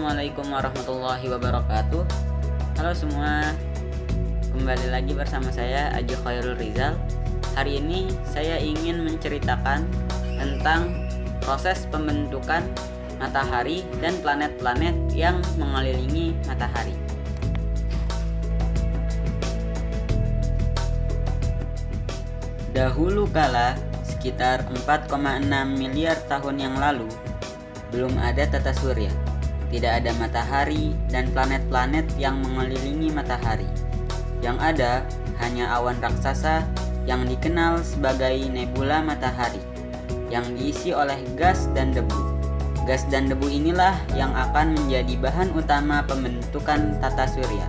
Assalamualaikum warahmatullahi wabarakatuh. Halo semua, kembali lagi bersama saya Aji Khairul Rizal. Hari ini saya ingin menceritakan tentang proses pembentukan matahari dan planet-planet yang mengelilingi matahari. Dahulu kala, sekitar 4,6 miliar tahun yang lalu, belum ada tata surya. Tidak ada matahari dan planet-planet yang mengelilingi matahari. Yang ada hanya awan raksasa yang dikenal sebagai nebula matahari, yang diisi oleh gas dan debu. Gas dan debu inilah yang akan menjadi bahan utama pembentukan tata surya.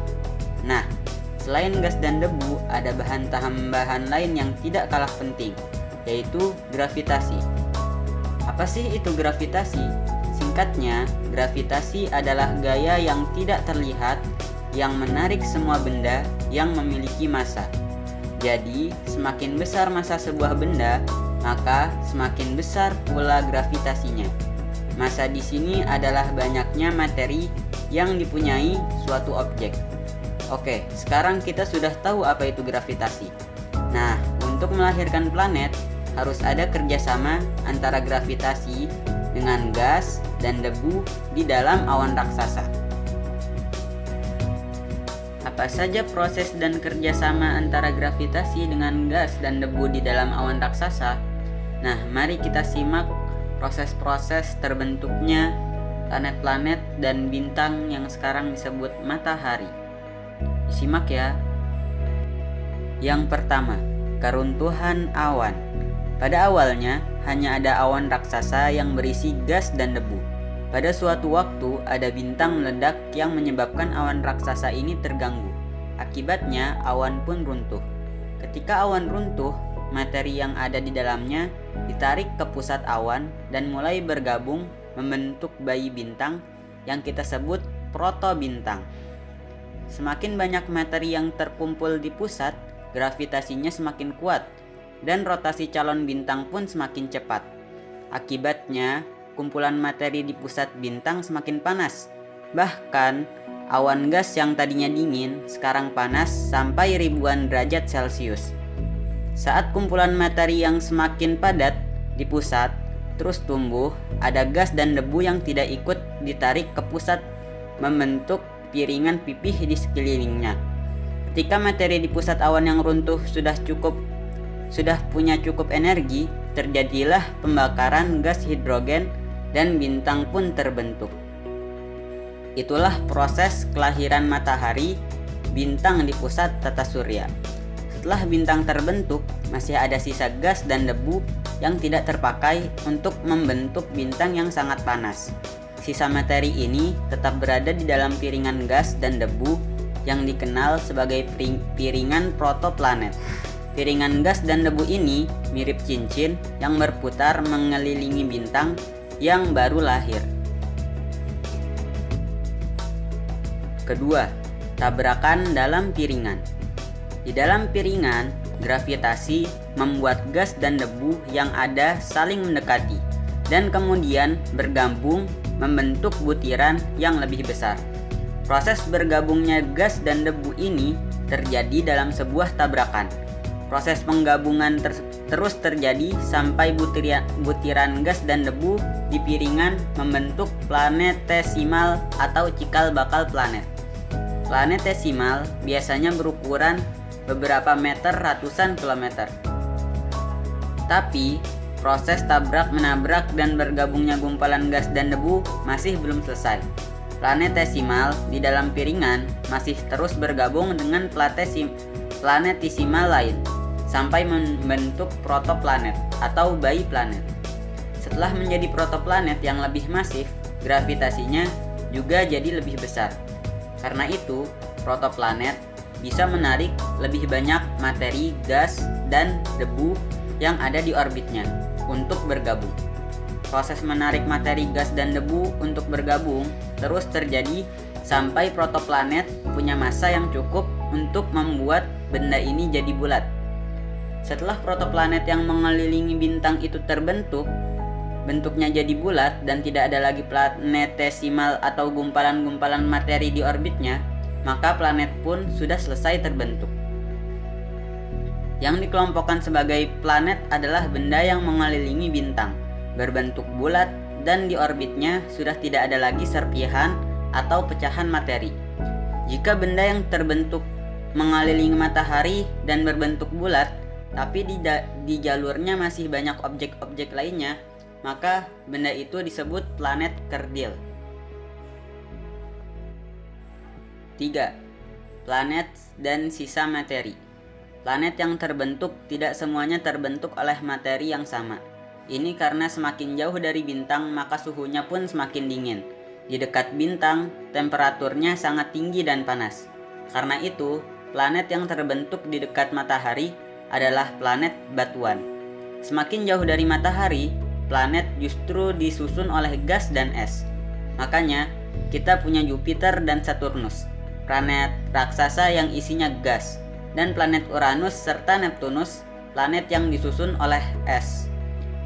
Nah, selain gas dan debu, ada bahan tambahan lain yang tidak kalah penting, yaitu gravitasi. Apa sih itu gravitasi? Singkatnya, gravitasi adalah gaya yang tidak terlihat yang menarik semua benda yang memiliki massa. Jadi, semakin besar massa sebuah benda, maka semakin besar pula gravitasinya. Massa di sini adalah banyaknya materi yang dipunyai suatu objek. Oke, sekarang kita sudah tahu apa itu gravitasi. Nah, untuk melahirkan planet, harus ada kerjasama antara gravitasi dengan gas dan debu di dalam awan raksasa. Apa saja proses dan kerjasama antara gravitasi dengan gas dan debu di dalam awan raksasa? Nah, mari kita simak proses-proses terbentuknya planet-planet dan bintang yang sekarang disebut matahari. Simak ya. Yang pertama, keruntuhan awan. Pada awalnya, hanya ada awan raksasa yang berisi gas dan debu. Pada suatu waktu, ada bintang meledak yang menyebabkan awan raksasa ini terganggu. Akibatnya, awan pun runtuh. Ketika awan runtuh, materi yang ada di dalamnya ditarik ke pusat awan dan mulai bergabung membentuk bayi bintang yang kita sebut protobintang. Semakin banyak materi yang terkumpul di pusat, gravitasinya semakin kuat, dan rotasi calon bintang pun semakin cepat. Akibatnya, kumpulan materi di pusat bintang semakin panas. Bahkan, awan gas yang tadinya dingin sekarang panas sampai ribuan derajat Celcius. Saat kumpulan materi yang semakin padat di pusat terus tumbuh, ada gas dan debu yang tidak ikut ditarik ke pusat membentuk piringan pipih di sekelilingnya. Ketika materi di pusat awan yang runtuh sudah punya cukup energi, terjadilah pembakaran gas hidrogen dan bintang pun terbentuk. Itulah proses kelahiran matahari, bintang di pusat tata surya. Setelah bintang terbentuk, masih ada sisa gas dan debu yang tidak terpakai untuk membentuk bintang yang sangat panas. Sisa materi ini tetap berada di dalam piringan gas dan debu yang dikenal sebagai piringan protoplanet. Piringan gas dan debu ini mirip cincin yang berputar mengelilingi bintang yang baru lahir. Kedua, tabrakan dalam piringan. Di dalam piringan, gravitasi membuat gas dan debu yang ada saling mendekati dan kemudian bergabung membentuk butiran yang lebih besar. Proses bergabungnya gas dan debu ini terjadi dalam sebuah tabrakan. Proses penggabungan terus terjadi sampai butiran gas dan debu di piringan membentuk planetesimal atau cikal bakal planet. Planetesimal biasanya berukuran beberapa meter ratusan kilometer. Tapi, proses tabrak-menabrak dan bergabungnya gumpalan gas dan debu masih belum selesai. Planetesimal di dalam piringan masih terus bergabung dengan planetesimal lain sampai membentuk protoplanet atau bayi planet. Setelah menjadi protoplanet yang lebih masif, gravitasinya juga jadi lebih besar. Karena itu, protoplanet bisa menarik lebih banyak materi gas dan debu yang ada di orbitnya untuk bergabung. Proses menarik materi gas dan debu untuk bergabung terus terjadi sampai protoplanet punya massa yang cukup untuk membuat benda ini jadi bulat. Setelah protoplanet yang mengelilingi bintang itu terbentuk, bentuknya jadi bulat dan tidak ada lagi planetesimal atau gumpalan-gumpalan materi di orbitnya, maka planet pun sudah selesai terbentuk. Yang dikelompokkan sebagai planet adalah benda yang mengelilingi bintang, berbentuk bulat dan di orbitnya sudah tidak ada lagi serpihan atau pecahan materi. Jika benda yang terbentuk mengelilingi matahari dan berbentuk bulat, tapi di jalurnya masih banyak objek-objek lainnya, maka benda itu disebut planet kerdil. 3. Planet dan sisa materi. Planet yang terbentuk tidak semuanya terbentuk oleh materi yang sama. Ini karena semakin jauh dari bintang maka suhunya pun semakin dingin. Di dekat bintang, temperaturnya sangat tinggi dan panas. Karena itu, planet yang terbentuk di dekat matahari adalah planet batuan. Semakin jauh dari matahari, planet justru disusun oleh gas dan es. Makanya, kita punya Jupiter dan Saturnus, planet raksasa yang isinya gas, dan planet Uranus serta Neptunus, planet yang disusun oleh es.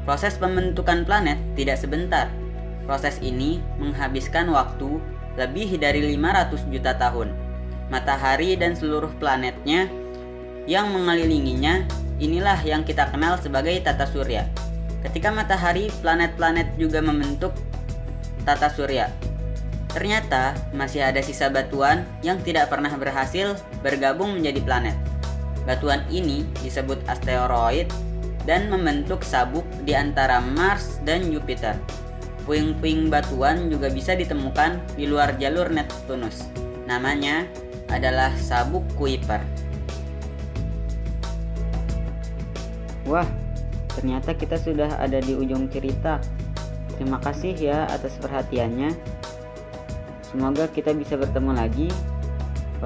Proses pembentukan planet tidak sebentar. Proses ini menghabiskan waktu lebih dari 500 juta tahun. Matahari dan seluruh planetnya yang mengelilinginya, inilah yang kita kenal sebagai tata surya. Ketika matahari, planet-planet juga membentuk tata surya. Ternyata masih ada sisa batuan yang tidak pernah berhasil bergabung menjadi planet. Batuan ini disebut asteroid dan membentuk sabuk di antara Mars dan Jupiter. Puing-puing batuan juga bisa ditemukan di luar jalur Neptunus. Namanya adalah sabuk Kuiper. Wah, ternyata kita sudah ada di ujung cerita. Terima kasih ya atas perhatiannya. Semoga kita bisa bertemu lagi.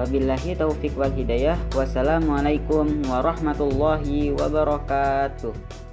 Wabillahi taufik wal hidayah. Wassalamualaikum warahmatullahi wabarakatuh.